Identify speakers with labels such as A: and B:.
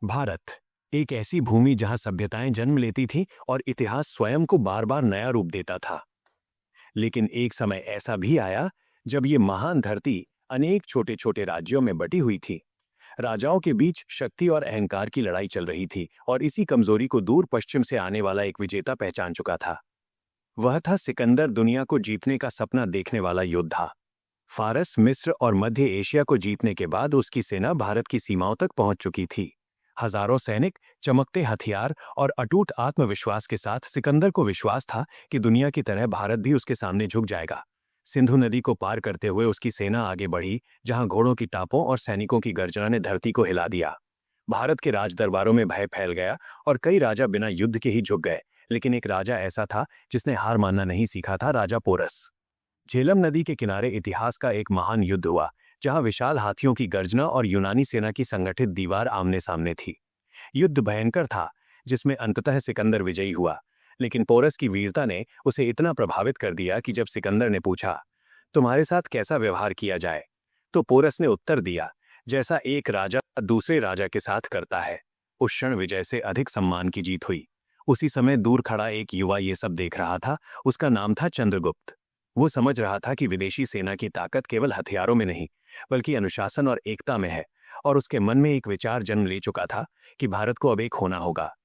A: भारत एक ऐसी भूमि जहां सभ्यताएं जन्म लेती थीं और इतिहास स्वयं को बार बार नया रूप देता था। लेकिन एक समय ऐसा भी आया जब ये महान धरती अनेक छोटे छोटे राज्यों में बटी हुई थी। राजाओं के बीच शक्ति और अहंकार की लड़ाई चल रही थी और इसी कमजोरी को दूर पश्चिम से आने वाला एक विजेता पहचान चुका था। वह था सिकंदर, दुनिया को जीतने का सपना देखने वाला योद्धा। फारस, मिस्र और मध्य एशिया को जीतने के बाद उसकी सेना भारत की सीमाओं तक पहुंच चुकी थी। हजारों सैनिक, चमकते हथियार और अटूट आत्मविश्वास के साथ सिकंदर को विश्वास था कि दुनिया की तरह भारत भी उसके सामने झुक जाएगा। सिंधु नदी को पार करते हुए उसकी सेना आगे बढ़ी, जहां घोड़ों की टापों और सैनिकों की गर्जना ने धरती को हिला दिया। भारत के राज दरबारों में भय फैल गया और कई राजा बिना युद्ध के ही झुक गए। लेकिन एक राजा ऐसा था जिसने हार मानना नहीं सीखा था, राजा पोरस। झेलम नदी के किनारे इतिहास का एक महान युद्ध हुआ, जहां विशाल हाथियों की गर्जना और यूनानी सेना की संगठित दीवार आमने सामने थी। युद्ध भयंकर था, जिसमें अंततः सिकंदर विजयी हुआ। लेकिन पोरस की वीरता ने उसे इतना प्रभावित कर दिया कि जब सिकंदर ने पूछा, तुम्हारे साथ कैसा व्यवहार किया जाए, तो पोरस ने उत्तर दिया, जैसा एक राजा दूसरे राजा के साथ करता है। उस क्षण विजय से अधिक सम्मान की जीत हुई। उसी समय दूर खड़ा एक युवा ये सब देख रहा था। उसका नाम था चंद्रगुप्त। वो समझ रहा था कि विदेशी सेना की ताकत केवल हथियारों में नहीं, बल्कि अनुशासन और एकता में है। और उसके मन में एक विचार जन्म ले चुका था कि भारत को अब एक होना होगा।